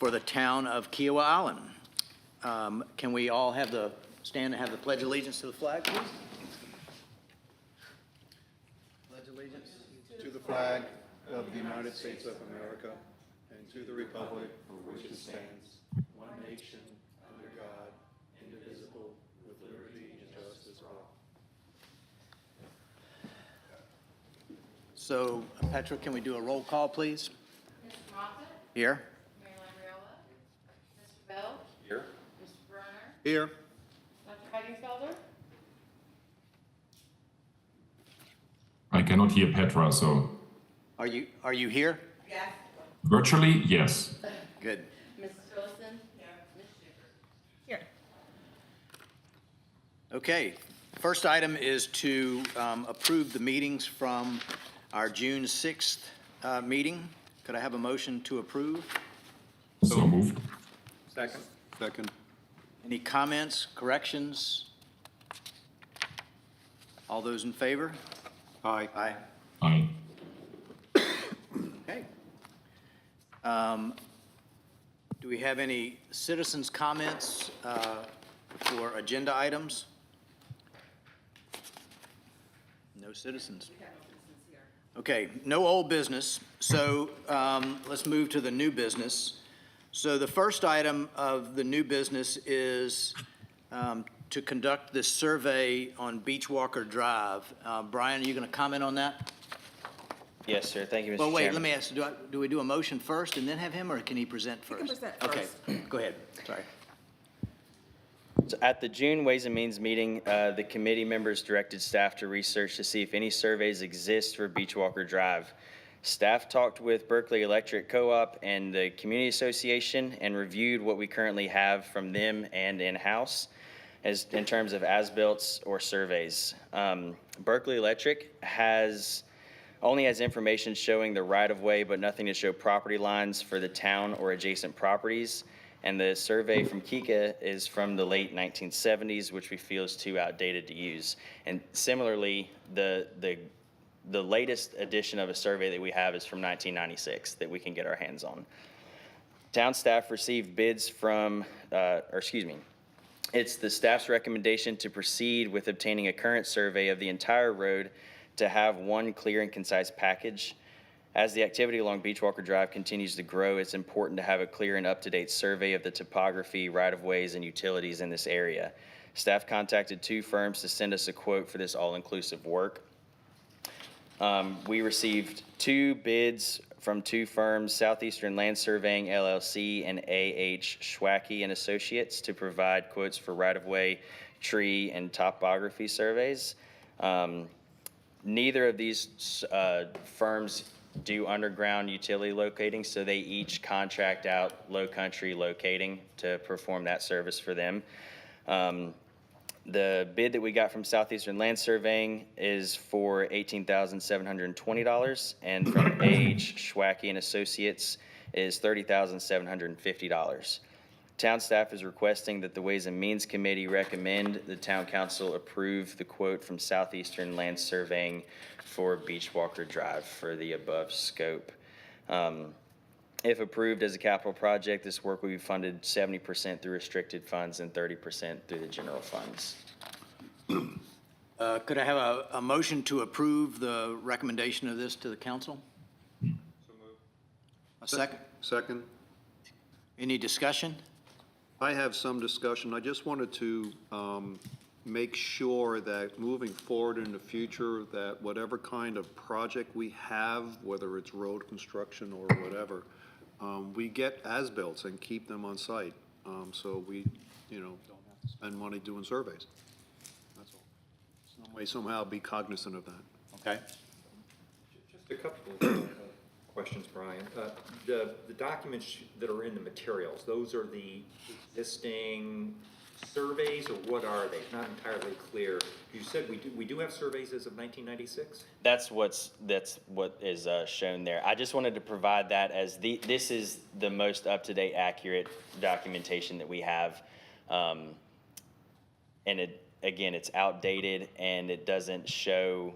for the town of Kiowa Island. Can we all stand and have the Pledge of Allegiance to the flag, please? Pledge allegiance To the flag of the United States of America and to the republic for which it stands, one nation, under God, indivisible, with liberty and justice for all. So, Petra, can we do a roll call, please? Mr. Moffitt? Here. Mary Lambriola? Mr. Bell? Here. Mr. Brunner? Here. Dr. Heidingsfelder? I cannot hear Petra, so Are you here? Yes. virtually, yes. Good. Mrs. Wilson? Here. Ms. Schiffern? Here. Okay, first item is to approve the meetings from our June 6th meeting. Could I have a motion to approve? So moved. Second. Second. Any comments, corrections? All those in favor? Aye. Aye. Aye. Okay. Do we have any citizens' comments for agenda items? No citizens. Okay, no old business. So let's move to the new business. So the first item of the new business is to conduct this survey on Beachwalker Drive. Brian, are you going to comment on that? Yes, sir. Thank you, Mr. Well, wait, Chairman. let me ask, do we do a motion first and then have him, or can he present first? can present Okay, go ahead, sorry. So at the June Ways and Means meeting, the committee members directed staff to research to see if any surveys exist for Beachwalker Drive. Staff talked with Berkeley Electric Co-op and the Community Association and reviewed what we currently have from them and in-house as in terms of as-built or surveys. Berkeley Electric only has information showing the right-of-way, but nothing to show property lines for the town or adjacent properties. And the survey from Kika is from the late 1970s, which we feel is too outdated to use. And similarly, the latest edition of a survey that we have is from 1996 that we can get our hands on. Town staff received bids it's the staff's recommendation to proceed with obtaining a current survey of the entire road to have one clear and concise package. As the activity along Beachwalker Drive continues to grow, it's important to have a clear and up-to-date survey of the topography, right-of-ways, and utilities in this area. Staff contacted 2 firms to send us a quote for this all-inclusive work. We received 2 bids from 2 firms, Southeastern Land Surveying LLC and A.H. Schwacky and Associates, to provide quotes for right-of-way, tree, and topography surveys. Neither of these firms do underground utility locating, so they each contract out Low Country Locating to perform that service for them. The bid that we got from Southeastern Land Surveying is for $18,720, and from A.H. Schwacky and Associates is $30,750. Town staff is requesting that the Ways and Means Committee recommend the Town Council approve the quote from Southeastern Land Surveying for Beachwalker Drive for the above scope. If approved as a capital project, this work will be funded 70% through restricted funds and 30% through the general funds. Could I have a motion to approve the recommendation of this to the council? So moved. A second? Second. Any discussion? I have some discussion. I just wanted to make sure that moving forward in the future, that whatever kind of project we have, whether it's road construction or whatever, we get as-built and keep them on site. So we, don't have to spend money doing surveys. That's all. Some way, somehow be cognizant of that. Okay. Just a couple of questions, Brian. The documents that are in the materials, those are the existing surveys, or what are they? Not entirely clear. You said we do have surveys as of 1996? That's what is shown there. I just wanted to provide that as this is the most up-to-date, accurate documentation that we have. And again, it's outdated and it doesn't show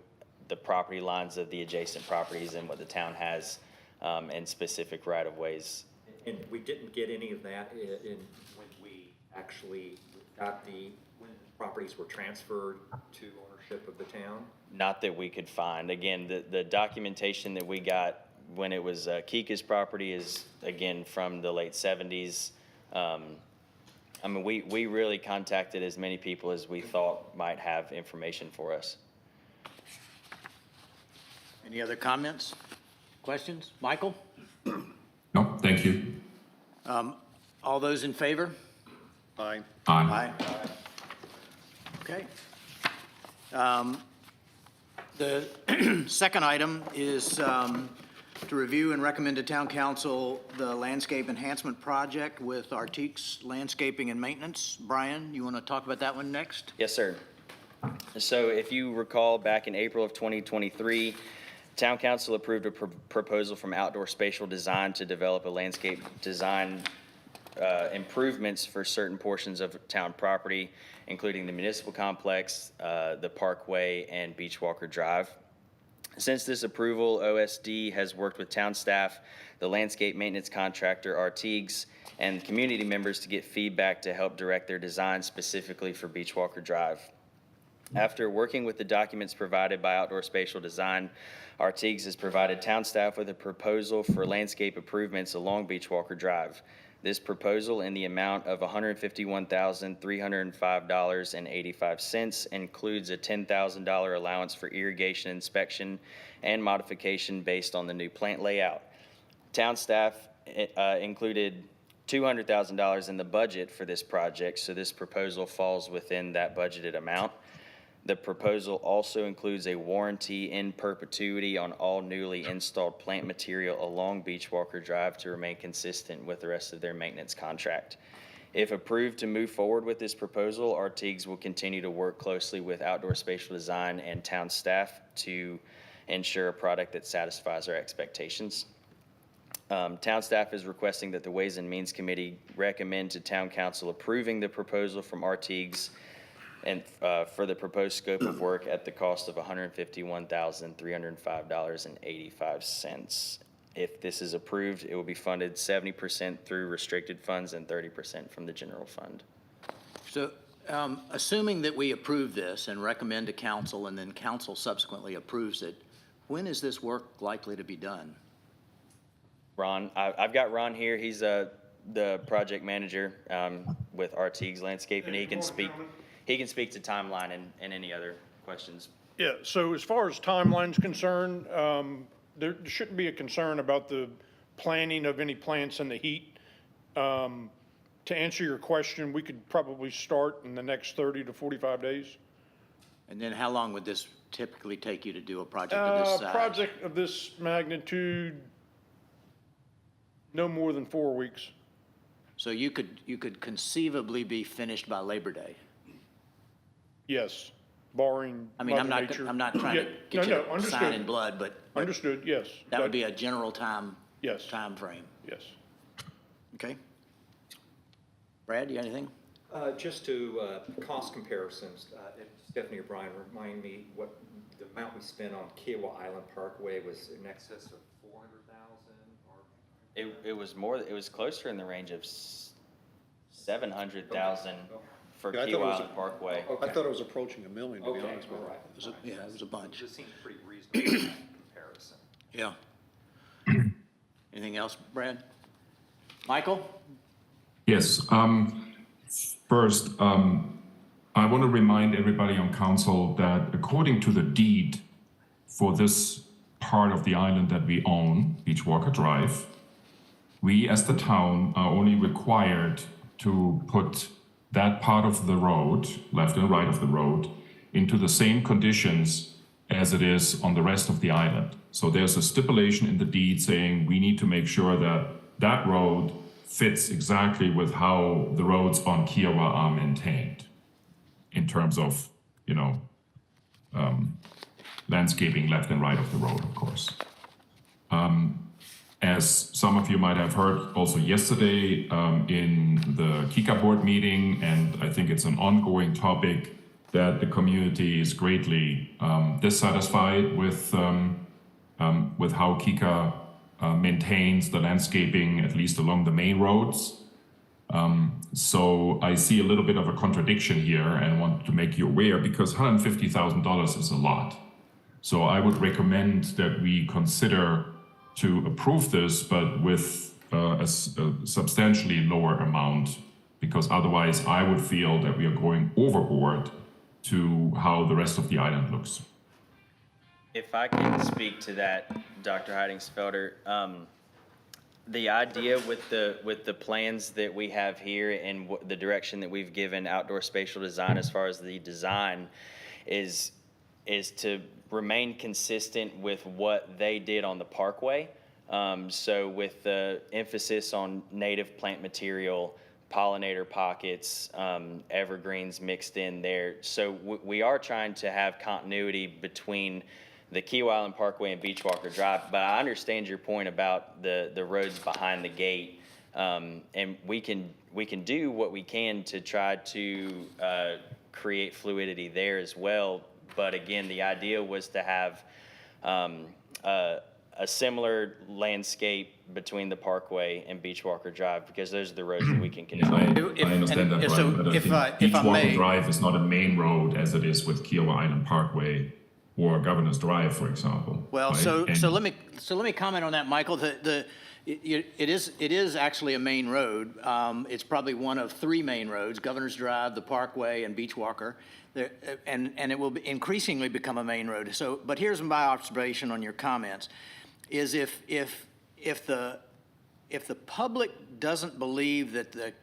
the property lines of the adjacent properties and what the town has and specific right-of-ways And we didn't get any of that in when we actually got when the properties were transferred to ownership of the town? Not that we could find. Again, the documentation that we got when it was Kika's property is, again, from the late 70s. I mean, we really contacted as many people as we thought might have information for us. Any other comments, questions? Michael? No, thank you. All those in favor? Aye. Aye. Okay. The second item is to review and recommend to town council the landscape enhancement project with Artiques Landscaping and Maintenance. Brian, you want to talk about that one next? Yes, sir. So if you recall, back in April of 2023, Town Council approved a proposal from Outdoor Spatial Design to develop a landscape design improvements for certain portions of town property, including the municipal complex, the Parkway, and Beachwalker Drive. Since this approval, OSD has worked with town staff, the landscape maintenance contractor, Artiques, and community members to get feedback to help direct their design specifically for Beachwalker Drive. After working with the documents provided by Outdoor Spatial Design, Artiques has provided town staff with a proposal for landscape improvements along Beachwalker Drive. This proposal in the amount of $151,305.85 includes a $10,000 allowance for irrigation inspection and modification based on the new plant layout. Town staff included $200,000 in the budget for this project, so this proposal falls within that budgeted amount. The proposal also includes a warranty in perpetuity on all newly installed plant material along Beachwalker Drive to remain consistent with the rest of their maintenance contract. If approved to move forward with this proposal, Artiques will continue to work closely with Outdoor Spatial Design and town staff to ensure a product that satisfies our expectations. Town staff is requesting that the Ways and Means Committee recommend to Town Council approving the proposal from Artiques and for the proposed scope of work at the cost of $151,305.85. If this is approved, it will be funded 70% through restricted funds and 30% from the general fund. So, assuming that we approve this and recommend to council, and then council subsequently approves it, when is this work likely to be done? Ron, I've got Ron here. He's the project manager with Artiques Landscape, and he can speak to timeline and any other questions. Yeah, so as far as timeline's concerned, there shouldn't be a concern about the planting of any plants in the heat. To answer your question, we could probably start in the next 30 to 45 days. And then how long would this typically take you to do a project of this size? Project of this magnitude, no more than 4 weeks. So you could conceivably be finished by Labor Day? Yes, barring I mean, I'm Mother not, Nature. I'm not trying Yeah, to get no, you understood. sign in blood, but Understood, yes. that would be a general time Yes. frame. Yes. Okay. Brad, you got anything? Just to cost comparisons, Stephanie or Brian, remind me what the amount we spent on Kiowa Island Parkway was in excess of 400,000 or? It was more. It was closer in the range of 700,000 for Yeah, I thought it Kiowa was Island Parkway. I thought it was approaching $1 million, to be Okay, honest with all you. right. Yeah, it was a bunch. It seems pretty reasonable in comparison. Yeah. Anything else, Brad? Michael? Yes. First, I want to remind everybody on council that according to the deed for this part of the island that we own, Beachwalker Drive, we as the town are only required to put that part of the road, left and right of the road, into the same conditions as it is on the rest of the island. So there's a stipulation in the deed saying we need to make sure that that road fits exactly with how the roads on Kiowa are maintained in terms of, landscaping left and right of the road, of course. As some of you might have heard also yesterday in the Kika board meeting, and I think it's an ongoing topic, that the community is greatly dissatisfied with how Kika maintains the landscaping, at least along the main roads. So I see a little bit of a contradiction here and want to make you aware, because $150,000 is a lot. So I would recommend that we consider to approve this, but with a substantially lower amount, because otherwise I would feel that we are going overboard to how the rest of the island looks. If I can speak to that, Dr. Heidingsfelder, the idea with the plans that we have here and the direction that we've given outdoor spatial design as far as the design is to remain consistent with what they did on the Parkway. So with the emphasis on native plant material, pollinator pockets, evergreens mixed in there. So we are trying to have continuity between the Kiawah Island Parkway and Beachwalker Drive, but I understand your point about the roads behind the gate. And we can do what we can to try to create fluidity there as well. But again, the idea was to have a similar landscape between the Parkway and Beachwalker Drive, because those are the roads that we can Yeah, control. I understand that, If- Brian, so but if I I- think if I Beachwalker may- Drive is not a main road as it is with Kiawah Island Parkway or Governor's Drive, for example. Well, right? so And- let me comment on that, Michael. It is actually a main road. It's probably one of three main roads: Governor's Drive, the Parkway, and Beachwalker. And it will increasingly become a main road. So, but here's my observation on your comments: is if the public doesn't believe that the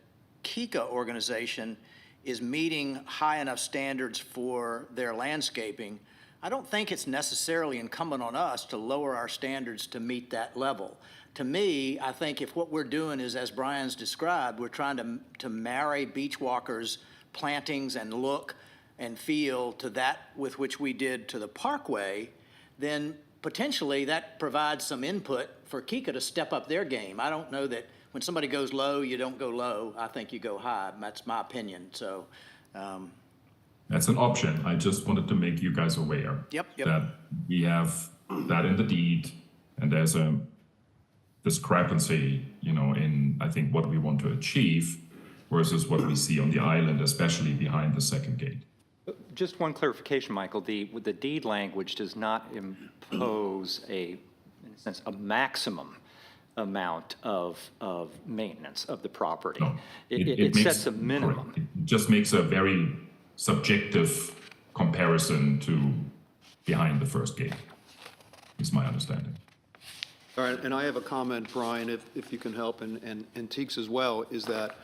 KICA organization is meeting high enough standards for their landscaping, I don't think it's necessarily incumbent on us to lower our standards to meet that level. To me, I think if what we're doing is, as Brian's described, we're trying to marry Beachwalker's plantings and look and feel to that with which we did to the Parkway, then potentially that provides some input for KICA to step up their game. I don't know that when somebody goes low, you don't go low. I think you go high. That's my opinion. So, That's an option. I just wanted to make you guys aware. Yep. That we have that in the deed, and there's a discrepancy, in, I think, what we want to achieve versus what we see on the island, especially behind the second gate. Just one clarification, Michael. The deed language does not impose in a sense, a maximum amount of maintenance of the property. No, It makes- sets a minimum. correct. It just makes a very subjective comparison to behind the first gate, is my understanding. All right, and I have a comment, Brian, if you can help, and Teeks as well, is that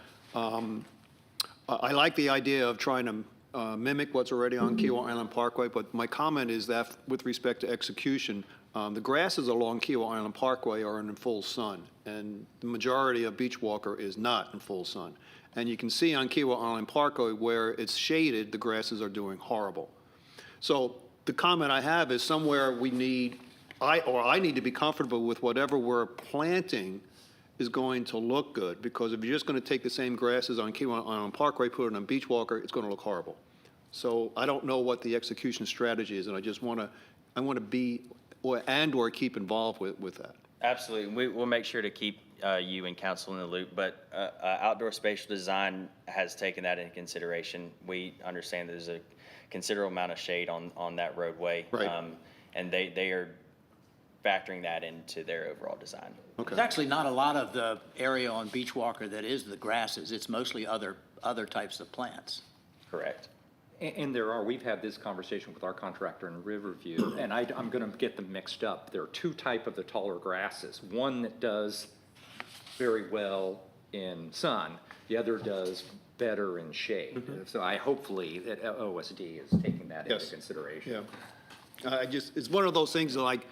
I like the idea of trying to mimic what's already on Kiawah Island Parkway, but my comment is that with respect to execution, the grasses along Kiawah Island Parkway are in full sun, and the majority of Beachwalker is not in full sun. And you can see on Kiawah Island Parkway where it's shaded, the grasses are doing horrible. So the comment I have is somewhere we need, I need to be comfortable with whatever we're planting is going to look good, because if you're just going to take the same grasses on Kiawah Island Parkway, put it on Beachwalker, it's going to look horrible. So I don't know what the execution strategy is, and I just want to be, or keep involved with that. Absolutely. We'll make sure to keep you and council in the loop, but outdoor spatial design has taken that into consideration. We understand there's a considerable amount of shade on that roadway. Right. And they are factoring that into their overall design. there's actually not a lot of the area on Beachwalker that is the grasses. It's mostly other types of plants. Correct. And we've had this conversation with our contractor in Riverview, and I'm going to get them mixed up. There are two types of the taller grasses. One that does very well in sun, the other does better in shade. So hopefully that OSD is taking that into Yes. consideration. Yeah. It's one of those things like,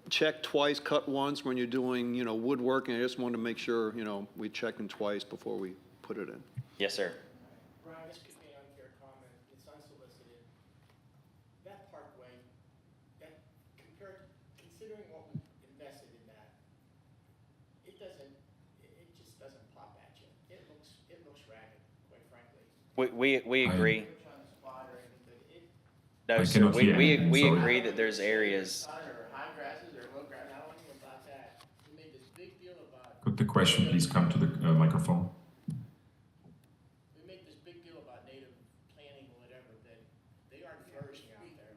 check twice, cut once when you're doing, woodworking. I just wanted to make sure, we check them twice before we put it in. Yes, sir. Brian, this could be an unfair comment, it's unsolicited. That parkway, considering what we invested in that, it just doesn't pop at you. It looks ragged, quite frankly. We agree. Not trying to spot or anything, but it, No, I sir, cannot hear anything, we sorry. agree that there's areas. sun or high grasses or low grass, I don't even about that. the question, please come to the microphone. We make this big deal about native planting or whatever, that they aren't flourishing out there.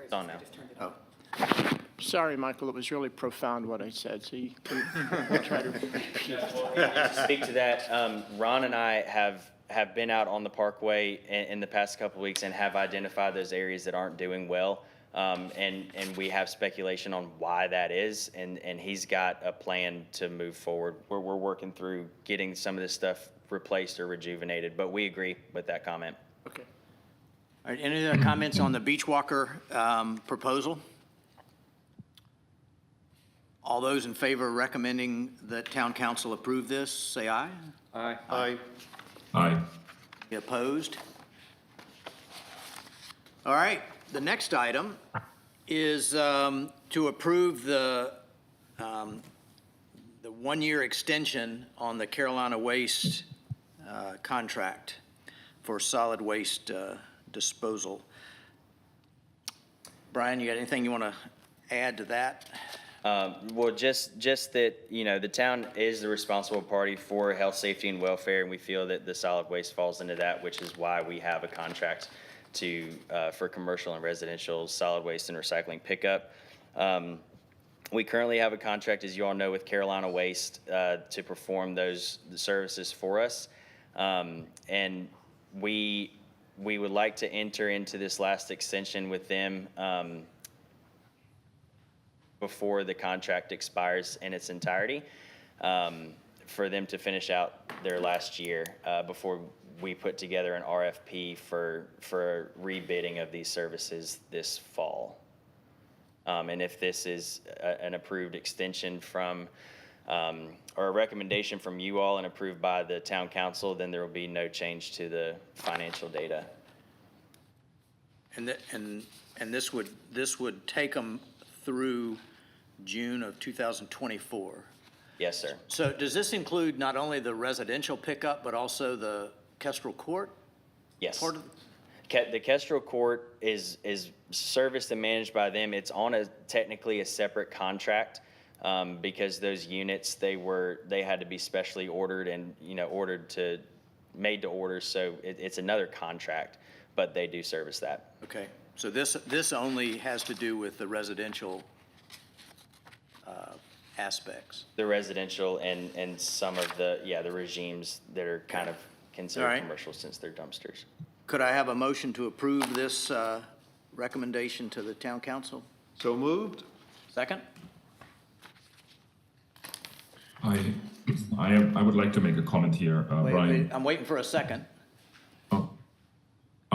It's on now. Oh, Sorry, Michael, it was really profound what I said, so you can try to repeat. To speak to that, Ron and I have been out on the Parkway in the past couple of weeks and have identified those areas that aren't doing well. And we have speculation on why that is, and he's got a plan to move forward where we're working through getting some of this stuff replaced or rejuvenated, but we agree with that comment. Okay. all right, any other comments on the Beach Walker proposal? All those in favor of recommending that town council approve this, say aye. Aye. Aye. Aye. Any opposed? All right, the next item is to approve the one-year extension on the Carolina Waste contract for solid waste disposal. Brian, you got anything you want to add to that? Well, just that, you know, the town is the responsible party for health, safety, and welfare, and we feel that the solid waste falls into that, which is why we have a contract for commercial and residential solid waste and recycling pickup. We currently have a contract, as you all know, with Carolina Waste to perform those services for us. And we would like to enter into this last extension with them before the contract expires in its entirety, for them to finish out their last year before we put together an RFP for rebidding of these services this fall. And if this is an approved extension from, or a recommendation from you all and approved by the town council, then there will be no change to the financial data. And this would take them through June of 2024. Yes, sir. So does this include not only the residential pickup, but also the Kestrel Court? Yes. Part of, The Kestrel Court is serviced and managed by them. It's on technically a separate contract because those units, they had to be specially ordered and, you know, made to order. So it's another contract, but they do service that. okay, so this only has to do with the residential aspects. The residential and some of the regimes that are kind of considered All right. commercial since they're dumpsters. Could I have a motion to approve this recommendation to the town council? So moved? Second? I would like to make a comment here, Wait, Brian. I'm waiting for a second.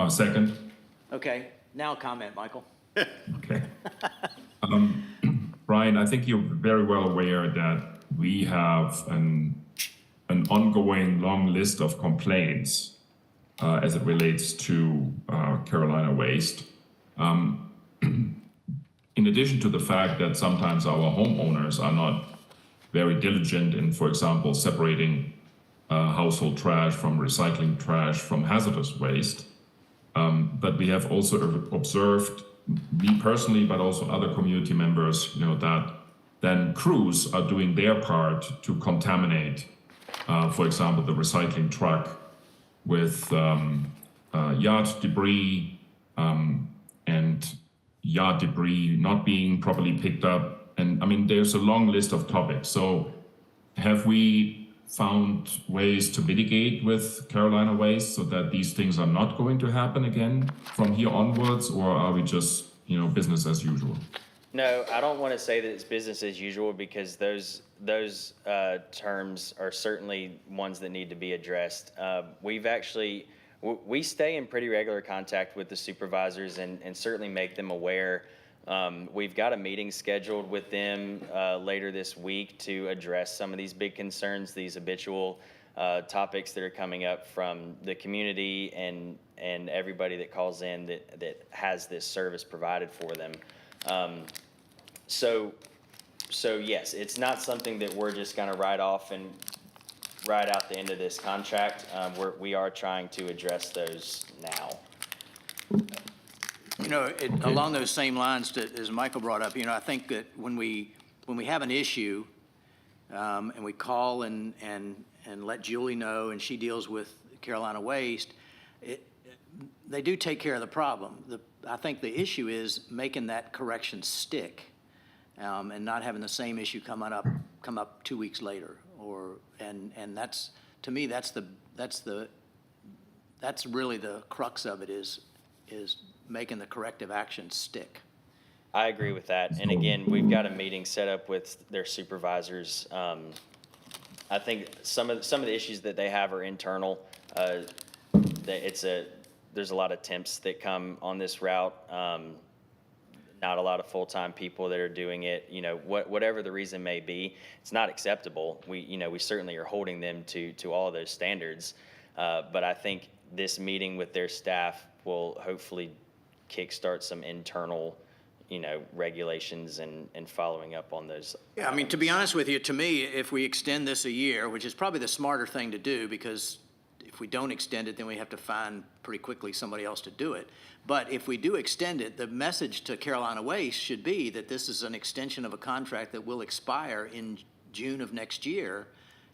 Second. Okay, now comment, Michael. Okay. Brian, I think you're very well aware that we have an ongoing long list of complaints as it relates to Carolina Waste. In addition to the fact that sometimes our homeowners are not very diligent in, for example, separating household trash from recycling trash from hazardous waste, but we have also observed, me personally, but also other community members, you know, that then crews are doing their part to contaminate, for example, the recycling truck with yard debris and yard debris not being properly picked up. And I mean, there's a long list of topics. So have we found ways to mitigate with Carolina Waste so that these things are not going to happen again from here onwards, or are we just, you know, business as usual? No, I don't want to say that it's business as usual because those terms are certainly ones that need to be addressed. We stay in pretty regular contact with the supervisors and certainly make them aware. We've got a meeting scheduled with them later this week to address some of these big concerns, these habitual topics that are coming up from the community and everybody that calls in that has this service provided for them. So yes, it's not something that we're just going to write off and ride out the end of this contract. We are trying to address those now. You know, along those same lines that, as Michael brought up, you know, I think that when we have an issue, and we call and let Julie know, and she deals with Carolina Waste, they do take care of the problem. I think the issue is making that correction stick, and not having the same issue come up 2 weeks later, and that's, to me, that's really the crux of it, is making the corrective action stick. I agree with that. And again, we've got a meeting set up with their supervisors. I think some of the issues that they have are internal. There's a lot of temps that come on this route. Not a lot of full-time people that are doing it. You know, whatever the reason may be, it's not acceptable. We certainly are holding them to all of those standards. But I think this meeting with their staff will hopefully kickstart some internal, regulations and following up on those. Yeah, I mean, to be honest with you, to me, if we extend this a year, which is probably the smarter thing to do, because if we don't extend it, then we have to find pretty quickly somebody else to do it. But if we do extend it, the message to Carolina Waste should be that this is an extension of a contract that will expire in June of next year,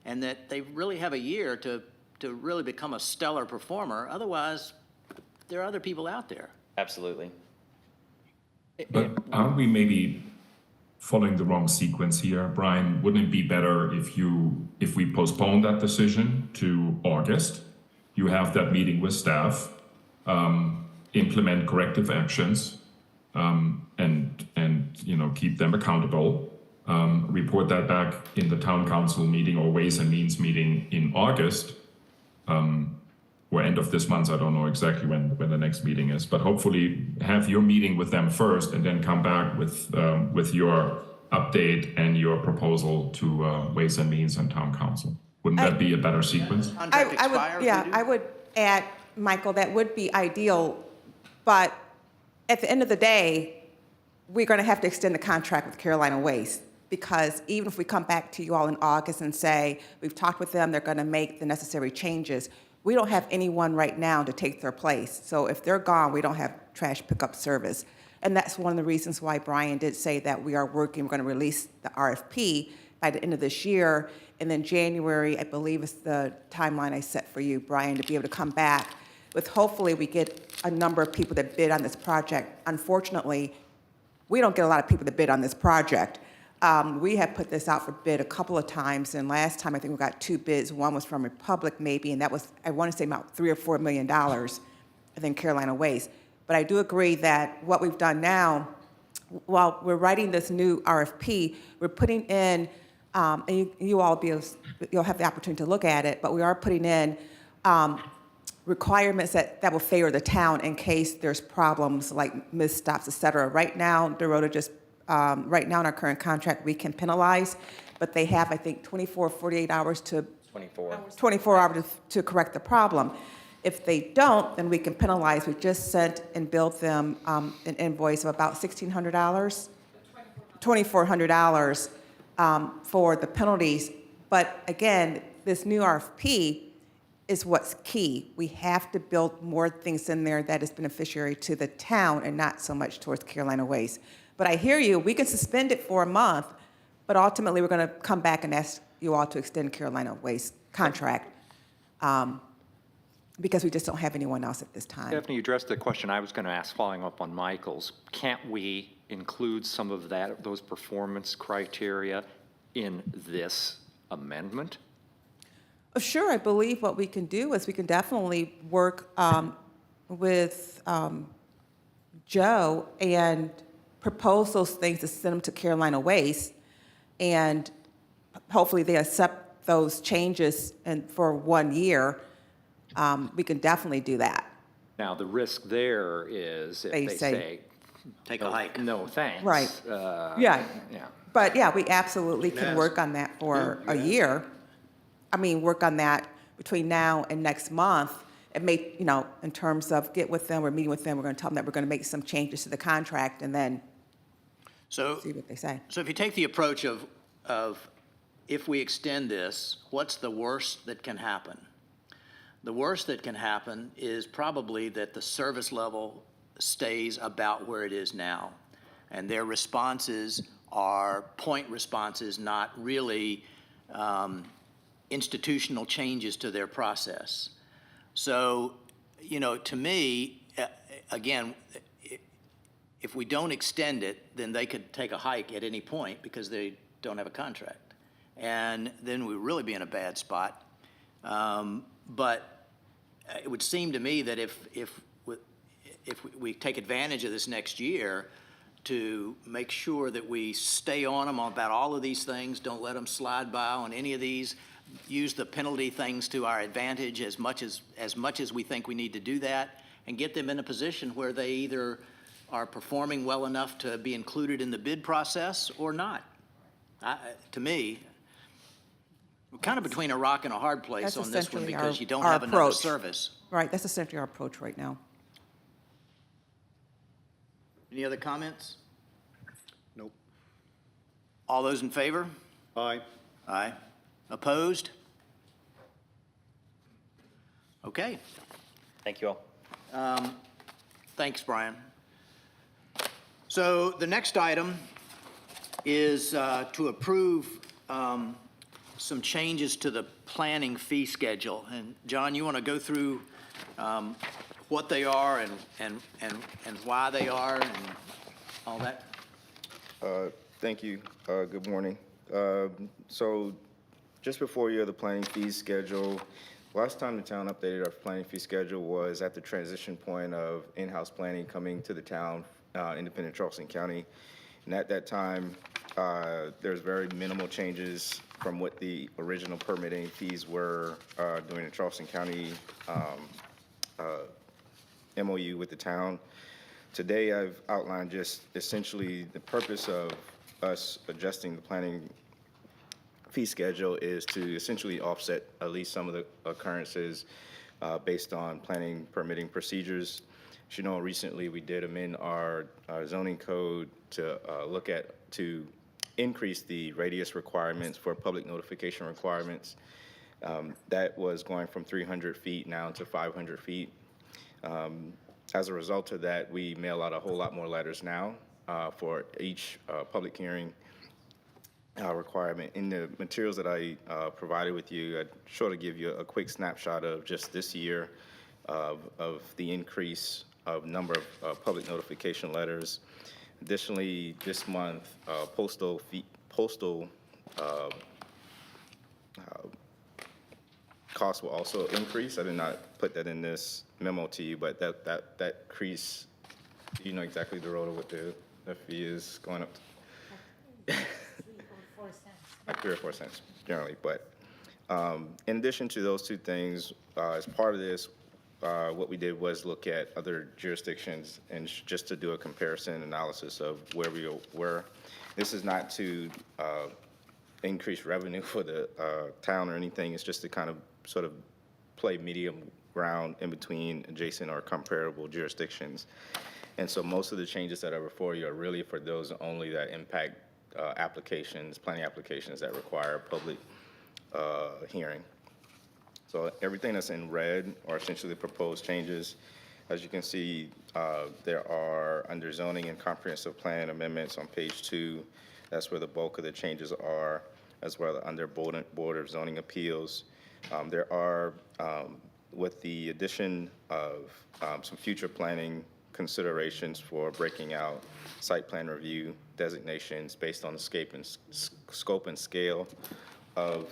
and that they really have a year to really become a stellar performer. Otherwise, there are other people out there. Absolutely. But aren't we maybe following the wrong sequence here, Brian? Wouldn't it be better if we postpone that decision to August? You have that meeting with staff, implement corrective actions, and keep them accountable. Report that back in the town council meeting or Ways and Means meeting in August, or end of this month. I don't know exactly when the next meeting is, but hopefully have your meeting with them first and then come back with your update and your proposal to Ways and Means and town council. Wouldn't that be a better sequence? Contract expire if we do? I would add, Michael, that would be ideal, but at the end of the day, we're going to have to extend the contract with Carolina Waste, because even if we come back to you all in August and say, we've talked with them, they're going to make the necessary changes, we don't have anyone right now to take their place. So if they're gone, we don't have trash pickup service. And that's one of the reasons why Brian did say that we're going to release the RFP by the end of this year. And then January, I believe, is the timeline I set for you, Brian, to be able to come back with, hopefully we get a number of people that bid on this project. Unfortunately, we don't get a lot of people that bid on this project. We have put this out for bid a couple of times, and last time I think we got 2 bids. One was from Republic maybe, and that was, I want to say, about $3 or $4 million, and then Carolina Waste. But I do agree that what we've done now, while we're writing this new RFP, we're putting in, and you'll have the opportunity to look at it, but we are putting in requirements that will favor the town in case there's problems like misstops, et cetera. Right now, Dorota just right now in our current contract, we can penalize, but they have, I think, 24, 48 hours to 24 hours to correct the problem. If they don't, then we can penalize. We just sent and billed them an invoice of about $1,600, $2,400 for the penalties. But again, this new RFP is what's key. We have to build more things in there that is beneficiary to the town and not so much towards Carolina Waste. But I hear you, we can suspend it for a month, but ultimately we're going to come back and ask you all to extend Carolina Waste contract because we just don't have anyone else at this time. Stephanie, you addressed the question I was going to ask following up on Michael's. Can't we include some of those performance criteria in this amendment? Sure, I believe what we can do is we can definitely work with Joe and propose those things to send them to Carolina Waste, and hopefully they accept those changes and for 1 year. We can definitely do that. Now, the risk there is if they say Take a hike. no, thanks. Right. Yeah. But yeah, we absolutely can work on that for a year. I mean, work on that between now and next month. It may, in terms of get with them, we're meeting with them, we're going to tell them that we're going to make some changes to the contract and then see what they say. So if you take the approach of if we extend this, what's the worst that can happen? The worst that can happen is probably that the service level stays about where it is now. And their responses are point responses, not really institutional changes to their process. So, you know, to me, again, if we don't extend it, then they could take a hike at any point because they don't have a contract. And then we'd really be in a bad spot. But it would seem to me that if we take advantage of this next year to make sure that we stay on them about all of these things, don't let them slide by on any of these, use the penalty things to our advantage as much as we think we need to do that, and get them in a position where they either are performing well enough to be included in the bid process or not. To me, we're kind of between a rock and a hard place That's on this one essentially because you don't our have enough approach. service. Right, that's essentially our approach right now. Any other comments? Nope. All those in favor? Aye. Aye. Opposed? Okay. Thank you all. Thanks, Brian. So the next item is to approve some changes to the planning fee schedule. And John, you want to go through what they are and why they are and all that? Thank you. Good morning. So just before you have the planning fees schedule, last time the town updated our planning fee schedule was at the transition point of in-house planning coming to the town, independent Charleston County. And at that time, there's very minimal changes from what the original permitting fees were during the Charleston County MOU with the town. Today, I've outlined just essentially the purpose of us adjusting the planning fee schedule is to essentially offset at least some of the occurrences based on planning permitting procedures. As you know, recently we did amend our zoning code to to increase the radius requirements for public notification requirements. That was going from 300 feet now to 500 feet. As a result of that, we mail out a whole lot more letters now for each public hearing requirement. In the materials that I provided with you, I'd sort of give you a quick snapshot of just this year of the increase of number of public notification letters. Additionally, this month, postal costs will also increase. I did not put that in this memo to you, but that increase, you know exactly the road of what the fee is going up to. Like 3 or 4 cents generally, but in addition to those two things, as part of this, what we did was look at other jurisdictions and just to do a comparison analysis of where we were. This is not to increase revenue for the town or anything. It's just to kind of sort of play medium ground in between adjacent or comparable jurisdictions. And so most of the changes that are before you are really for those only that impact applications, planning applications that require public hearing. So everything that's in red are essentially proposed changes. As you can see, there are under zoning and comprehensive plan amendments on page 2. That's where the bulk of the changes are, as well as under Board of Zoning Appeals. There are, with the addition of some future planning considerations for breaking out site plan review designations based on the scope and scale of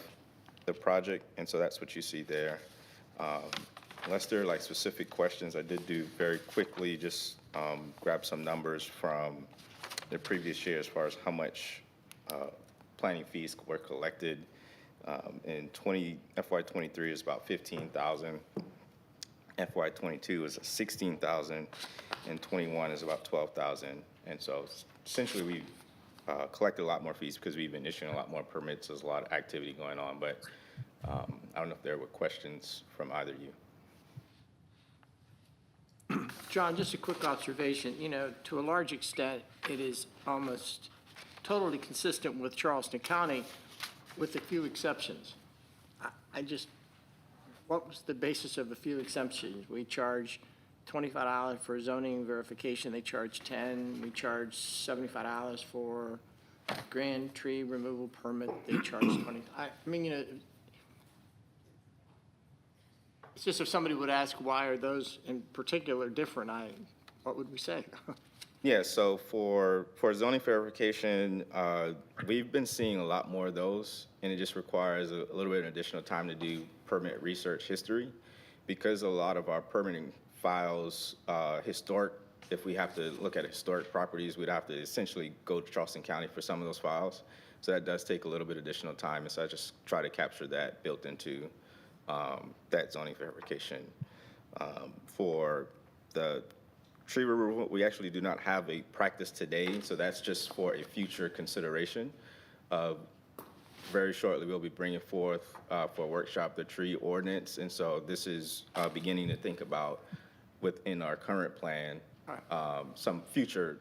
the project, and so that's what you see there. Unless there are like specific questions, I did do very quickly just grab some numbers from the previous year as far as how much planning fees were collected. In FY23 is about 15,000. FY22 is 16,000, and 21 is about 12,000. And so essentially we collected a lot more fees because we've been issuing a lot more permits. There's a lot of activity going on, but I don't know if there were questions from either of you. John, just a quick observation. You know, to a large extent, it is almost totally consistent with Charleston County, with a few exceptions. I just, what was the basis of a few exceptions? We charge $25 for zoning verification, they charge 10. We charge $75 for grand tree removal permit, they charge 20. I mean, you know, it's just if somebody would ask, why are those in particular different, what would we say? Yeah, so for zoning verification, we've been seeing a lot more of those, and it just requires a little bit of additional time to do permit research history, because a lot of our permitting files, historic, if we have to look at historic properties, we'd have to essentially go to Charleston County for some of those files. So that does take a little bit additional time, and so I just try to capture that built into that zoning verification. For the tree removal, we actually do not have a practice today, so that's just for a future consideration. Very shortly, we'll be bringing forth for a workshop the tree ordinance, and so this is beginning to think about within our current plan some future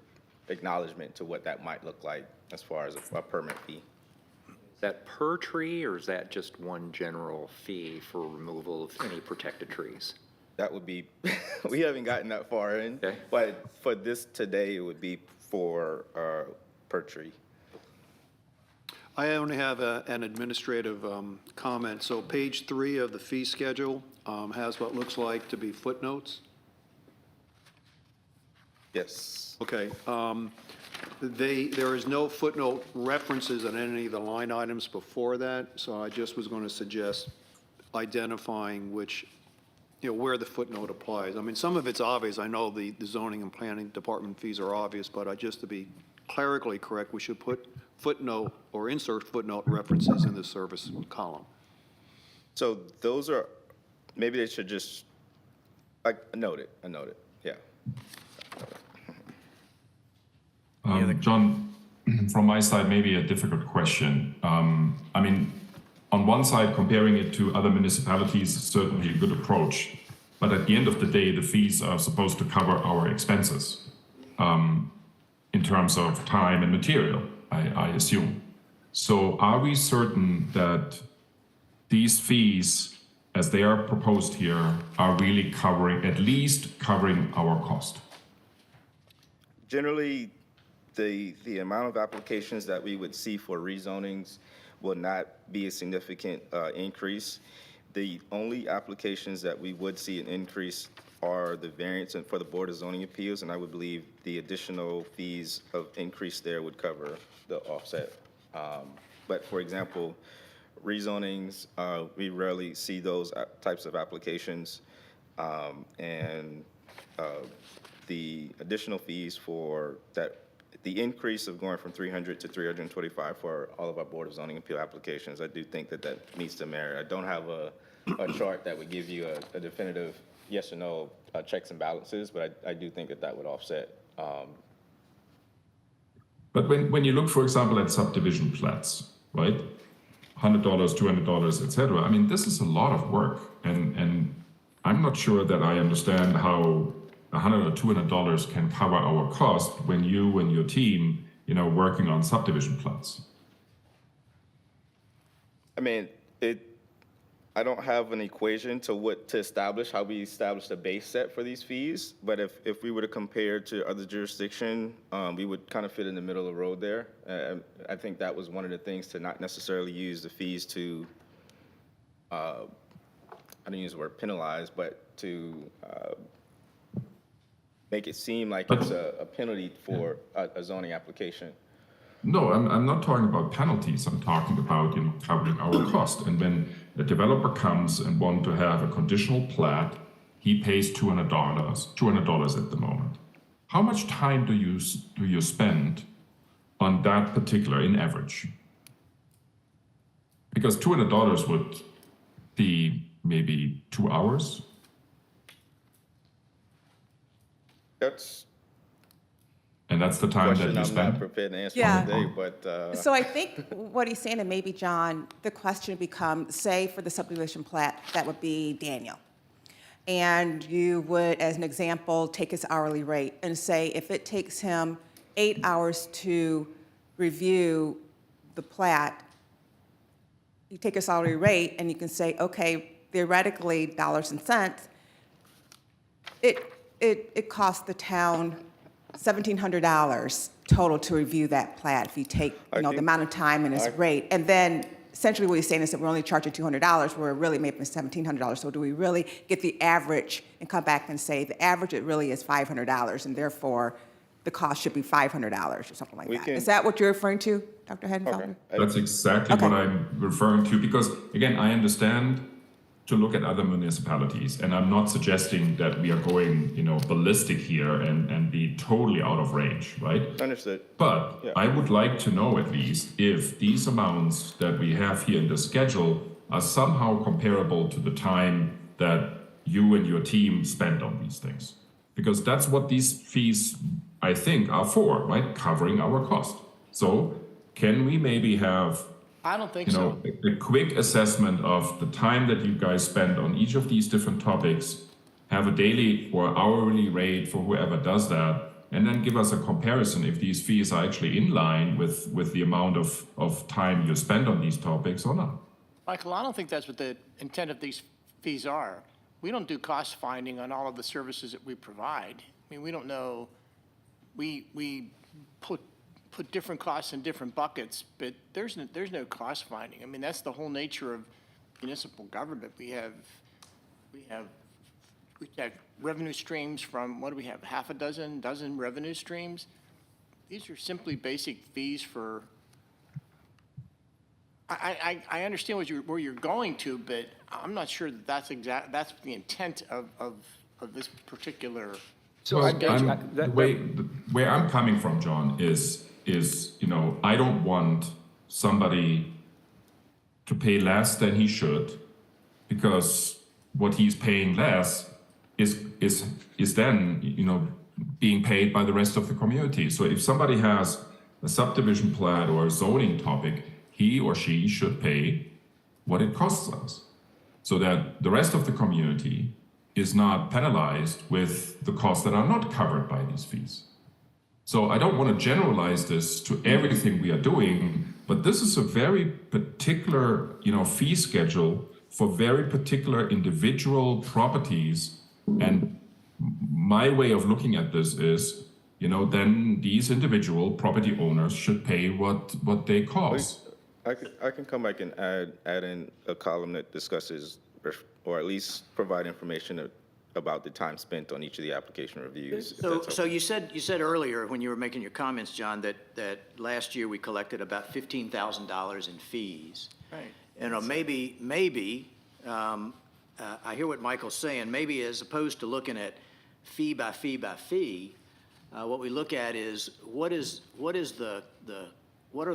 acknowledgement to what that might look like as far as a permit fee. Is that per tree, or is that just one general fee for removal of any protected trees? That would be, we haven't gotten that far in, Okay. but for this today, it would be for per tree. I only have an administrative comment. So page 3 of the fee schedule has what looks like to be footnotes. Yes. Okay. There is no footnote references on any of the line items before that, so I just was going to suggest identifying which, where the footnote applies. I mean, some of it's obvious. I know the zoning and planning department fees are obvious, but just to be clerically correct, we should put footnote or insert footnote references in the service column. So those are, maybe they should just, note it, yeah. John, from my side, maybe a difficult question. I mean, on one side, comparing it to other municipalities is certainly a good approach. But at the end of the day, the fees are supposed to cover our expenses in terms of time and material, I assume. So are we certain that these fees, as they are proposed here, are really covering, at least covering our cost? Generally, the amount of applications that we would see for rezonings will not be a significant increase. The only applications that we would see an increase are the variance and for the Board of Zoning Appeals, and I would believe the additional fees of increase there would cover the offset. But for example, rezonings, we rarely see those types of applications, and the additional fees for that, the increase of going from 300 to 325 for all of our Board of Zoning Appeal applications, I do think that that meets the merit. I don't have a chart that would give you a definitive yes or no checks and balances, but I do think that that would offset. But when you look, for example, at subdivision plats, right? $100, $200, et cetera. I mean, this is a lot of work, and I'm not sure that I understand how $100 or $200 can cover our cost when you and your team, working on subdivision plats. I mean, I don't have an equation to establish how we establish the base set for these fees, but if we were to compare to other jurisdiction, we would kind of fit in the middle of the road there. I think that was one of the things, to not necessarily use the fees to, I don't use the word penalize, but to make it seem like it's a penalty for a zoning application. No, I'm not talking about penalties. I'm talking about, covering our cost. And when a developer comes and want to have a conditional plat, he pays $200 at the moment. How much time do you spend on that particular, in average? Because $200 would be maybe 2 hours. And that's the time that Question you I'm spend? not prepared to answer Yeah. today, but So I think what he's saying, and maybe John, the question becomes, say for the subdivision plat, that would be Daniel. And you would, as an example, take his hourly rate and say if it takes him 8 hours to review the plat, you take your salary rate and you can say, okay, theoretically, dollars and cents, it costs the town $1,700 total to review that plat if you take, the amount of time and its rate. And then essentially what he's saying is that we're only charging $200, we're really making $1,700. So do we really get the average and come back and say the average, it really is $500, and therefore the cost should be $500 or something like that? Is that what you're referring to, Dr. Hedenfelder? That's exactly what I'm referring to, because again, I understand to look at other municipalities, and I'm not suggesting that we are going, ballistic here and be totally out of range, right? Understood. But I would like to know at least if these amounts that we have here in the schedule are somehow comparable to the time that you and your team spend on these things. Because that's what these fees, I think, are for, right? Covering our cost. So can we maybe have I don't think so. a quick assessment of the time that you guys spend on each of these different topics, have a daily or hourly rate for whoever does that, and then give us a comparison if these fees are actually in line with the amount of time you spend on these topics or not. Michael, I don't think that's what the intent of these fees are. We don't do cost finding on all of the services that we provide. I mean, we don't know, we put different costs in different buckets, but there's no cost finding. I mean, that's the whole nature of municipal government. We have revenue streams from, what do we have, half a dozen revenue streams? These are simply basic fees for, I understand where you're going to, but I'm not sure that that's the intent of this particular. So where I'm coming from, John, is I don't want somebody to pay less than he should, because what he's paying less is then being paid by the rest of the community. So if somebody has a subdivision plat or a zoning topic, he or she should pay what it costs us, so that the rest of the community is not penalized with the costs that are not covered by these fees. So I don't want to generalize this to everything we are doing, but this is a very particular, fee schedule for very particular individual properties. And my way of looking at this is, then these individual property owners should pay what they cost. I can come back and add in a column that discusses, or at least provide information about the time spent on each of the application reviews. So you said earlier when you were making your comments, John, that last year we collected about $15,000 in fees. Right. Maybe, I hear what Michael's saying, maybe as opposed to looking at fee by fee by fee, what we look at is what are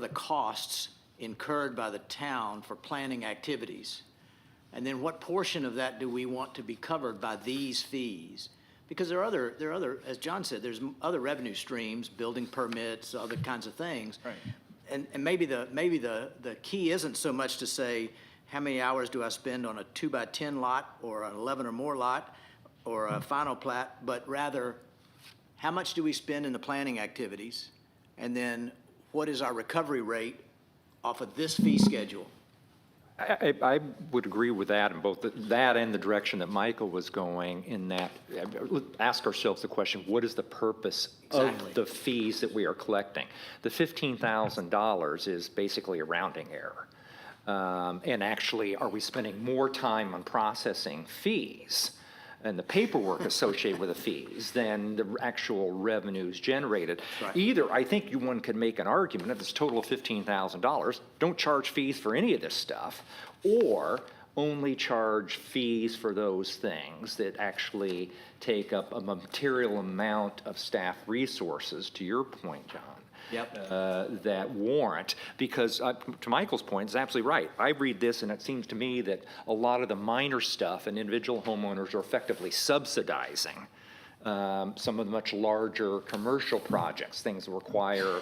the costs incurred by the town for planning activities? And then what portion of that do we want to be covered by these fees? Because there are other, as John said, there's other revenue streams, building permits, other kinds of things. Right. And maybe the key isn't so much to say, how many hours do I spend on a 2x10 lot or an 11 or more lot or a final plat, but rather, how much do we spend in the planning activities? And then what is our recovery rate off of this fee schedule? I would agree with that, and both that and the direction that Michael was going in that. Ask ourselves the question, what is the purpose Exactly. of the fees that we are collecting? The $15,000 is basically a rounding error. And actually, are we spending more time on processing fees and the paperwork associated with the fees than the actual revenues generated? Right. Either, I think one could make an argument, if it's a total of $15,000, don't charge fees for any of this stuff, or only charge fees for those things that actually take up a material amount of staff resources, to your point, John. Yep. That warrant, because to Michael's point, it's absolutely right. I read this and it seems to me that a lot of the minor stuff and individual homeowners are effectively subsidizing some of the much larger commercial projects, things that require,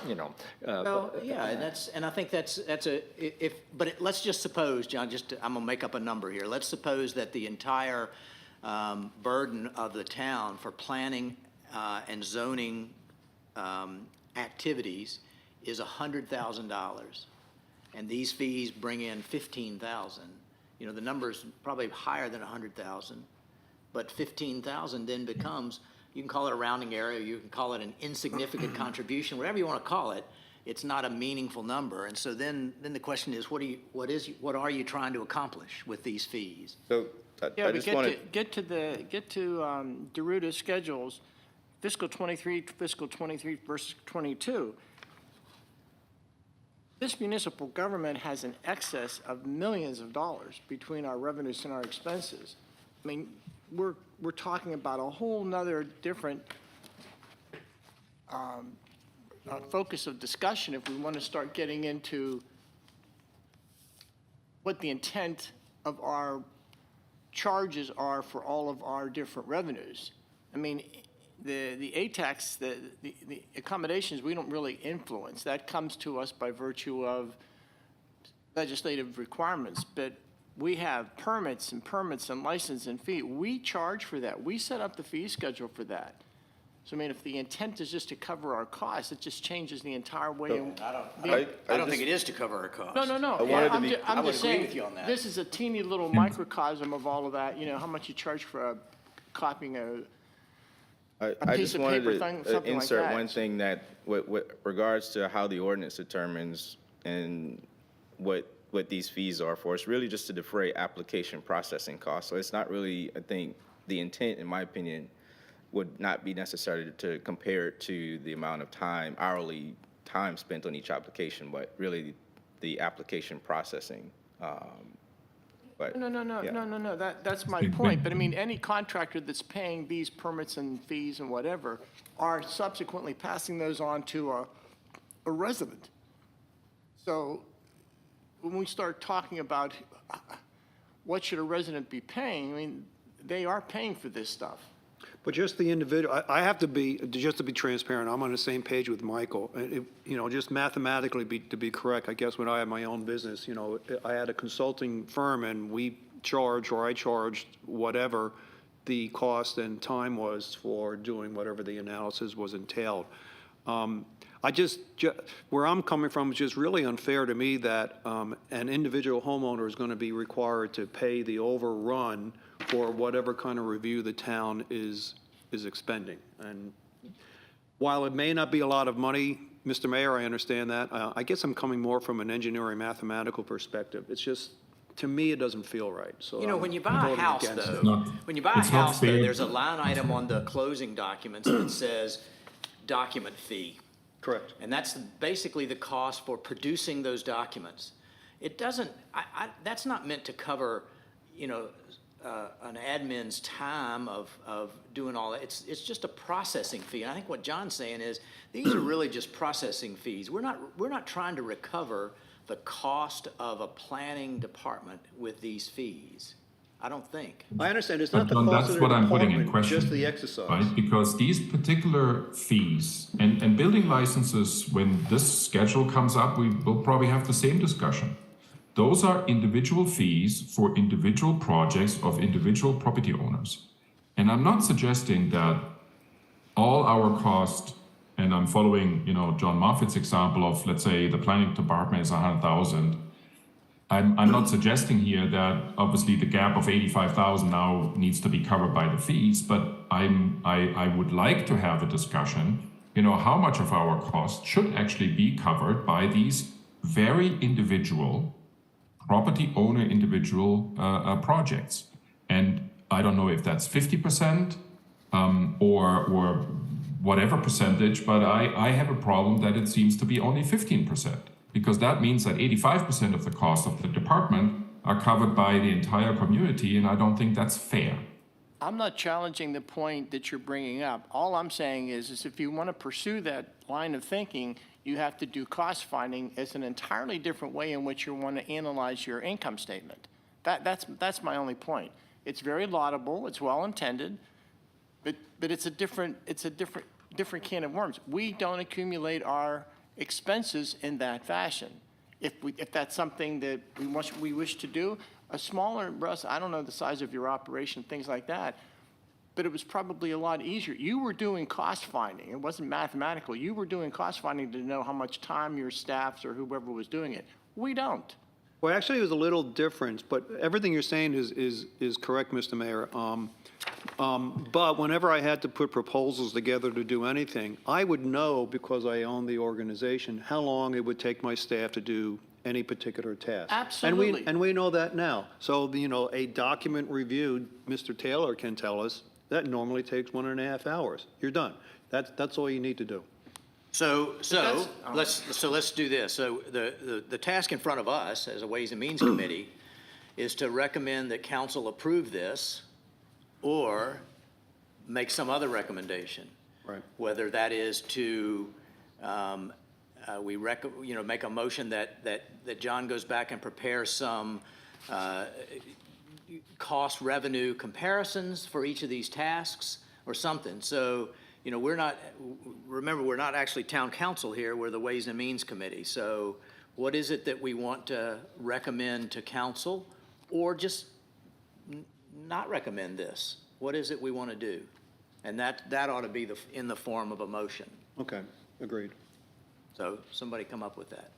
Well, yeah, and I think that's but let's just suppose, John, I'm gonna make up a number here. Let's suppose that the entire burden of the town for planning and zoning activities is $100,000. and these fees bring in 15,000, you know, the number's probably higher than 100,000, but 15,000 then becomes, you can call it a rounding error, you can call it an insignificant contribution, whatever you want to call it. It's not a meaningful number, and so then the question is, what are you trying to accomplish with these fees? So Yeah, I but just wanted, get to Daruda's schedules, fiscal 23 versus 22. This municipal government has an excess of millions of dollars between our revenues and our expenses. I mean, we're talking about a whole nother different focus of discussion if we want to start getting into what the intent of our charges are for all of our different revenues. I mean, the ATAX, the accommodations, we don't really influence. That comes to us by virtue of legislative requirements. But we have permits and license and fee. We charge for that. We set up the fee schedule for that. So, I mean, if the intent is just to cover our costs, it just changes the entire way. I don't think it is to cover our costs. No. I wanted to I'm be- ju- I'm I would just agree saying, with you on that. this is a teeny little microcosm of all of that, you know, how much you charge for copying I piece just of wanted paper, to something like insert that. one thing that with regards to how the ordinance determines and what these fees are for, it's really just to defray application processing costs. So it's not really, I think, the intent, in my opinion, would not be necessary to compare it to the amount of time, hourly time spent on each application, but really the application processing. But No, that's my Big, point. big. But I mean, any contractor that's paying these permits and fees and whatever are subsequently passing those on to a resident. So when we start talking about what should a resident be paying, I mean, they are paying for this stuff. But just the individual, I have to be, just to be transparent, I'm on the same page with Michael. You know, just mathematically to be correct, I guess when I had my own business, you know, I had a consulting firm and we charged, or I charged whatever the cost and time was for doing whatever the analysis was entailed. Where I'm coming from, it's just really unfair to me that an individual homeowner is going to be required to pay the overrun for whatever kind of review the town is expending. And while it may not be a lot of money, Mr. Mayor, I understand that. I guess I'm coming more from an engineering mathematical perspective. It's just, to me, it doesn't feel right. So You know, when you buy a I'm voting house, against it. though, not- when you buy a it's not house, though, fair. there's a line item on the closing documents that says document fee. Correct. And that's basically the cost for producing those documents. It doesn't, that's not meant to cover, you know, an admin's time of doing all that. It's just a processing fee. And I think what John's saying is, these are really just processing fees. We're not trying to recover the cost of a planning department with these fees. I don't think. I understand, it's But not the John, cost that's of the what I'm putting in department, question. just the exercise. Right, because these particular fees and building licenses, when this schedule comes up, we will probably have the same discussion. Those are individual fees for individual projects of individual property owners. And I'm not suggesting that all our cost, and I'm following, you know, John Moffitt's example of, let's say, the planning department is 100,000. I'm not suggesting here that obviously the gap of 85,000 now needs to be covered by the fees, but I would like to have a discussion, you know, how much of our cost should actually be covered by these very individual property owner individual projects. And I don't know if that's 50% or whatever percentage, but I have a problem that it seems to be only 15%. Because that means that 85% of the cost of the department are covered by the entire community, and I don't think that's fair. I'm not challenging the point that you're bringing up. All I'm saying is if you want to pursue that line of thinking, you have to do cost finding as an entirely different way in which you want to analyze your income statement. That's my only point. It's very laudable, it's well-intended, but it's a different can of worms. We don't accumulate our expenses in that fashion. If that's something that we wish to do, a smaller, Russ, I don't know the size of your operation, things like that, but it was probably a lot easier. You were doing cost finding. It wasn't mathematical. You were doing cost finding to know how much time your staffs or whoever was doing it. We don't. Well, actually, it was a little different, but everything you're saying is correct, Mr. Mayor. But whenever I had to put proposals together to do anything, I would know, because I own the organization, how long it would take my staff to do any particular task. Absolutely. And we know that now. So, you know, a document review, Mr. Taylor can tell us, that normally takes 1.5 hours. You're done. That's all you need to do. So let's do this. So the task in front of us as a Ways and Means Committee is to recommend that council approve this or make some other recommendation. Right. Whether that is to, make a motion that John goes back and prepares some cost revenue comparisons for each of these tasks or something. So, you know, we're not actually town council here, we're the Ways and Means Committee. So what is it that we want to recommend to council or just not recommend this? What is it we want to do? And that ought to be in the form of a motion. Okay, agreed. So somebody come up with that.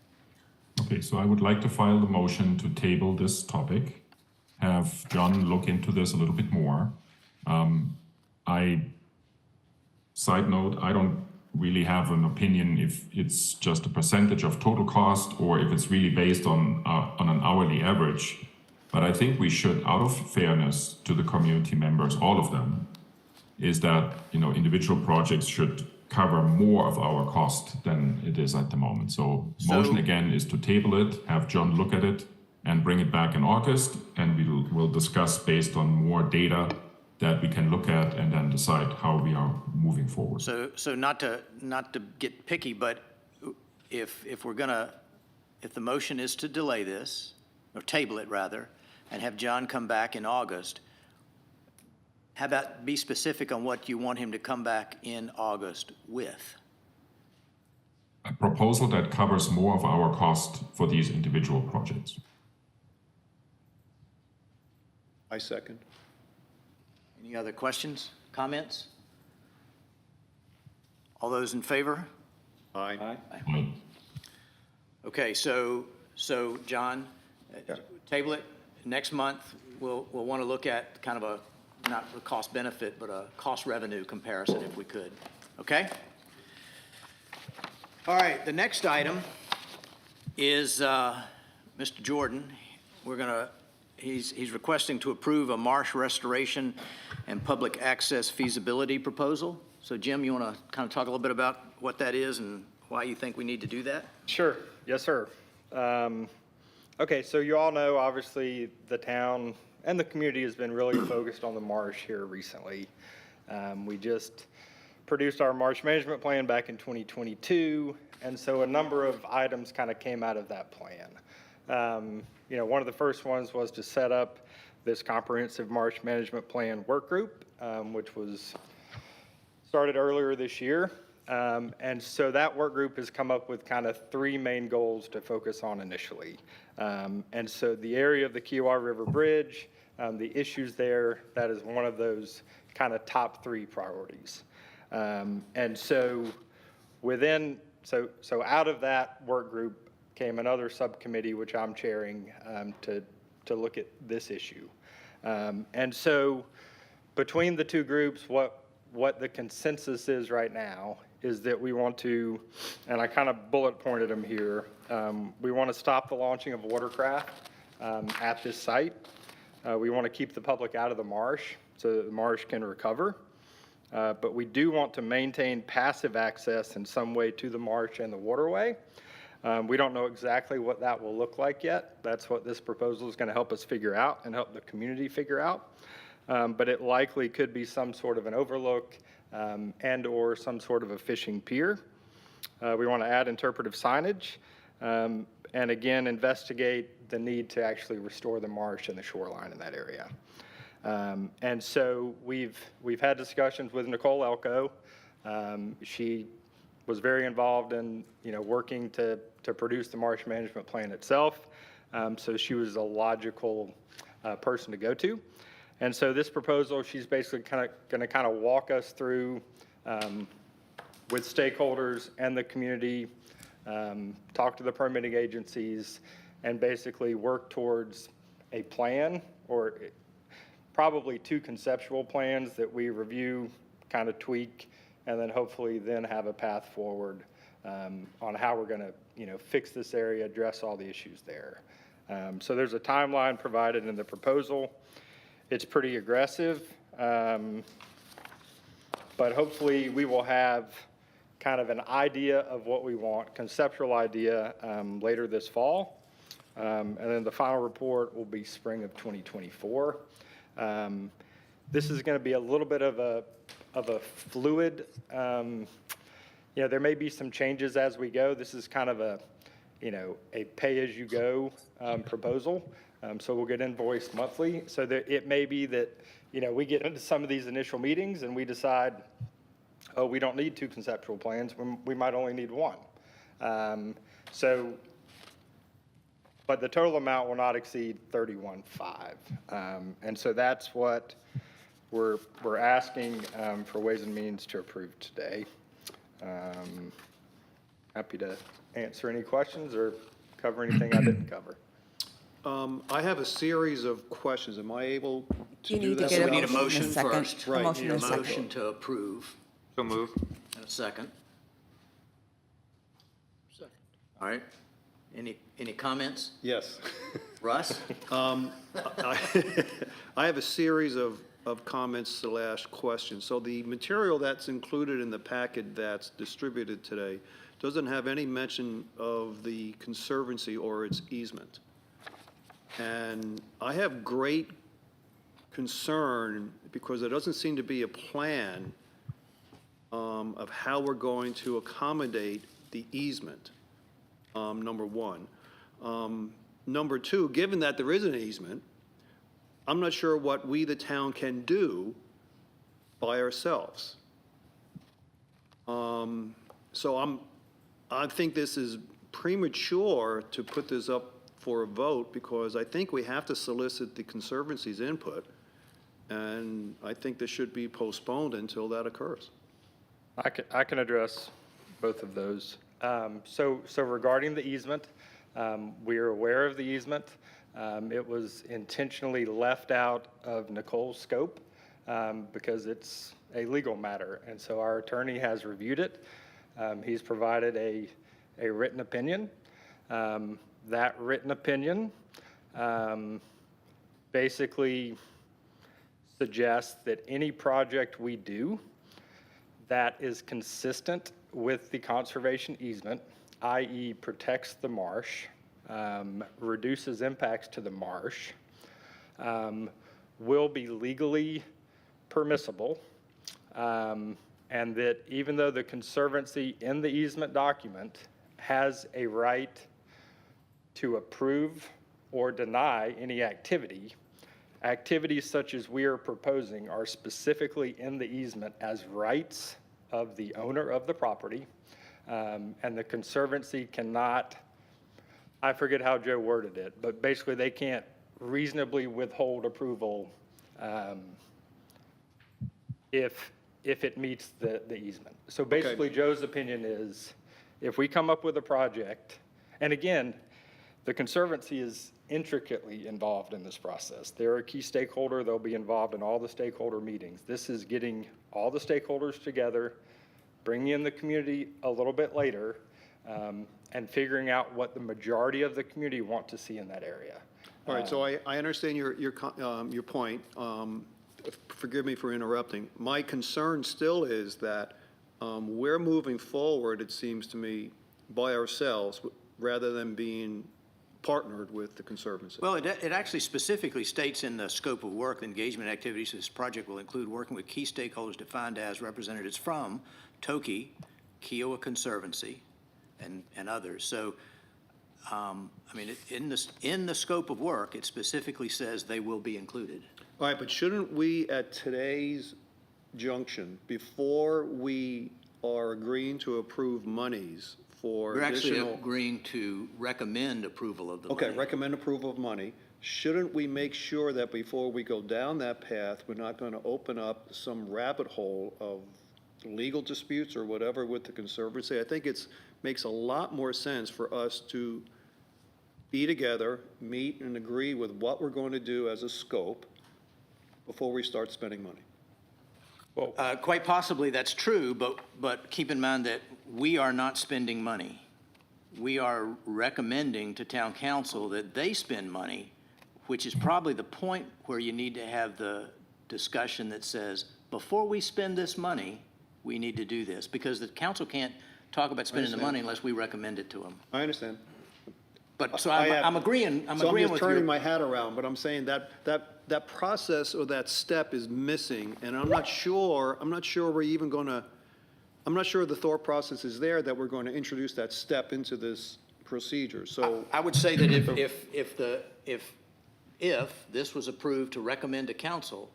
Okay, so I would like to file the motion to table this topic, have John look into this a little bit more. Side note, I don't really have an opinion if it's just a percentage of total cost or if it's really based on an hourly average. But I think we should, out of fairness to the community members, all of them, is that, you know, individual projects should cover more of our cost than it is at the moment. So motion again is to table it, have John look at it and bring it back in August, and we'll discuss based on more data that we can look at and then decide how we are moving forward. So not to get picky, but if the motion is to delay this, or table it rather, and have John come back in August, how about be specific on what you want him to come back in August with? A proposal that covers more of our cost for these individual projects. I second. Any other questions, comments? All those in favor? Aye. Right. Okay, so John, table it. Next month, we'll want to look at kind of not a cost benefit, but a cost revenue comparison if we could. Okay? All right, the next item is Mr. Jordan. He's requesting to approve a marsh restoration and public access feasibility proposal. So Jim, you want to kind of talk a little bit about what that is and why you think we need to do that? Sure. Yes, sir. Okay, so you all know, obviously, the town and the community has been really focused on the marsh here recently. We just produced our marsh management plan back in 2022, and so a number of items kind of came out of that plan. You know, one of the first ones was to set up this comprehensive marsh management plan work group, which was started earlier this year. And so that work group has come up with kind of 3 main goals to focus on initially. And so the area of the Kiowa River Bridge, the issues there, that is one of those kind of top 3 priorities. And so so out of that work group came another subcommittee, which I'm chairing, to look at this issue. And so between the 2 groups, what the consensus is right now is that we want to, and I kind of bullet pointed them here, we want to stop the launching of watercraft at this site. We want to keep the public out of the marsh so that the marsh can recover. But we do want to maintain passive access in some way to the marsh and the waterway. We don't know exactly what that will look like yet. That's what this proposal is going to help us figure out and help the community figure out. But it likely could be some sort of an overlook and or some sort of a fishing pier. We want to add interpretive signage and again, investigate the need to actually restore the marsh and the shoreline in that area. And so we've had discussions with Nicole Elko. She was very involved in, working to produce the marsh management plan itself. So she was a logical person to go to. And so this proposal, she's basically going to walk us through with stakeholders and the community, talk to the permitting agencies, and basically work towards a plan, or probably two conceptual plans that we review, kind of tweak, and then hopefully then have a path forward on how we're going to, fix this area, address all the issues there. So there's a timeline provided in the proposal. It's pretty aggressive, but hopefully we will have kind of an idea of what we want, conceptual idea, later this fall. And then the final report will be spring of 2024. This is going to be a little bit of a fluid, there may be some changes as we go. This is kind of a pay-as-you-go proposal. So we'll get invoiced monthly. So that it may be that, we get into some of these initial meetings and we decide, oh, we don't need two conceptual plans. We might only need one. But the total amount will not exceed 31.5. And so that's what we're asking for Ways and Means to approve today. Happy to answer any questions or cover anything I didn't cover. I have a series of questions. Am I able to You do need to that? get a We need a motion motion in a second. first. A Right, motion need in a a second. Motion to approve. So move. And a second. All right. Any comments? Yes. Russ? I have a series of comments / questions. So the material that's included in the packet that's distributed today doesn't have any mention of the Conservancy or its easement. And I have great concern because there doesn't seem to be a plan of how we're going to accommodate the easement, number one. Number two, given that there is an easement, I'm not sure what we, the town, can do by ourselves. So I think this is premature to put this up for a vote because I think we have to solicit the Conservancy's input, and I think this should be postponed until that occurs. I can address both of those. So regarding the easement, we are aware of the easement. It was intentionally left out of Nicole's scope because it's a legal matter. And so our attorney has reviewed it. He's provided a written opinion. That written opinion basically suggests that any project we do that is consistent with the conservation easement, i.e. protects the marsh, reduces impacts to the marsh, will be legally permissible, and that even though the Conservancy in the easement document has a right to approve or deny any activity, activities such as we are proposing are specifically in the easement as rights of the owner of the property, and the Conservancy cannot, I forget how Joe worded it, but basically they can't reasonably withhold approval if it meets the easement. So basically Joe's opinion is if we come up with a project, and again, the Conservancy is intricately involved in this process. They're a key stakeholder. They'll be involved in all the stakeholder meetings. This is getting all the stakeholders together, bringing in the community a little bit later, and figuring out what the majority of the community want to see in that area. All right, so I understand your point. Forgive me for interrupting. My concern still is that we're moving forward, it seems to me, by ourselves rather than being partnered with the Conservancy. Well, it actually specifically states in the scope of work, engagement activities, this project will include working with key stakeholders defined as representatives from Toki, Kiowa Conservancy, and others. So, I mean, in the scope of work, it specifically says they will be included. All right, but shouldn't we, at today's junction, before we are agreeing to approve monies for We're actually additional... agreeing to recommend approval of the money. Okay, recommend approval of money. Shouldn't we make sure that before we go down that path, we're not going to open up some rabbit hole of legal disputes or whatever with the Conservancy? I think makes a lot more sense for us to be together, meet and agree with what we're going to do as a scope before we start spending money. Quite possibly that's true, but keep in mind that we are not spending money. We are recommending to town council that they spend money, which is probably the point where you need to have the discussion that says, before we spend this money, we need to do this, because the council can't talk about spending the money unless we recommend it to them. I understand. But, so I have- I'm agreeing, So I'm just with turning your, my hat around, but I'm saying that process or that step is missing, and I'm not sure we're even gonna, I'm not sure the thought process is there that we're going to introduce that step into this procedure, so. I would say that if this was approved to recommend to council,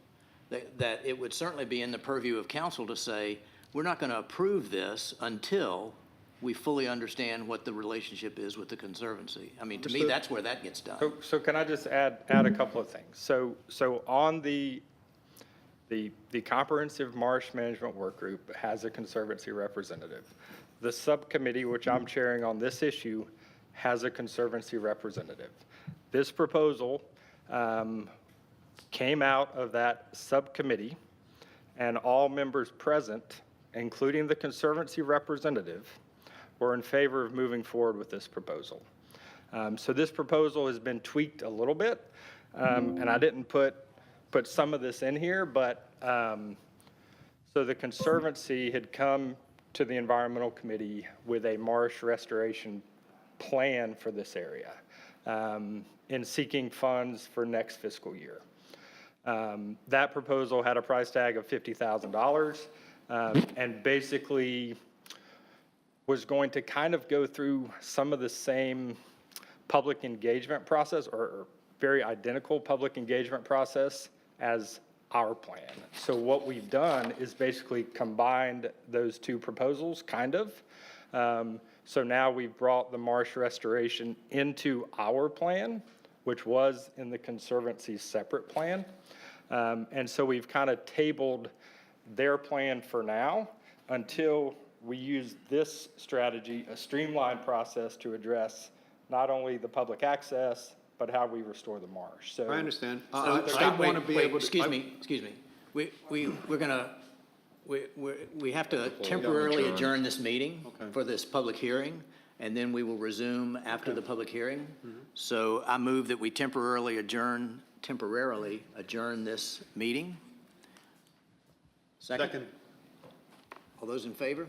that it would certainly be in the purview of council to say, we're not going to approve this until we fully understand what the relationship is with the Conservancy. I mean, to me, that's where that gets done. So can I just add a couple of things? So on the Comprehensive Marsh Management Work Group has a Conservancy representative. The subcommittee, which I'm chairing on this issue, has a Conservancy representative. This proposal came out of that subcommittee, and all members present, including the Conservancy representative, were in favor of moving forward with this proposal. So this proposal has been tweaked a little bit, and I didn't put some of this in here, but so the Conservancy had come to the Environmental Committee with a marsh restoration plan for this area in seeking funds for next fiscal year. That proposal had a price tag of $50,000 and basically was going to kind of go through some of the same public engagement process or very identical public engagement process as our plan. So what we've done is basically combined those two proposals, kind of. So now we've brought the marsh restoration into our plan, which was in the Conservancy's separate plan. And so we've kind of tabled their plan for now until we use this strategy, a streamlined process to address not only the public access, but how we restore the marsh. So I understand. So, I stop, want to wait, be wait, able to. excuse me. We have to temporarily adjourn this meeting for this public hearing, and then we will resume after the public hearing. So I move that we temporarily adjourn this meeting. Second? All those in favor?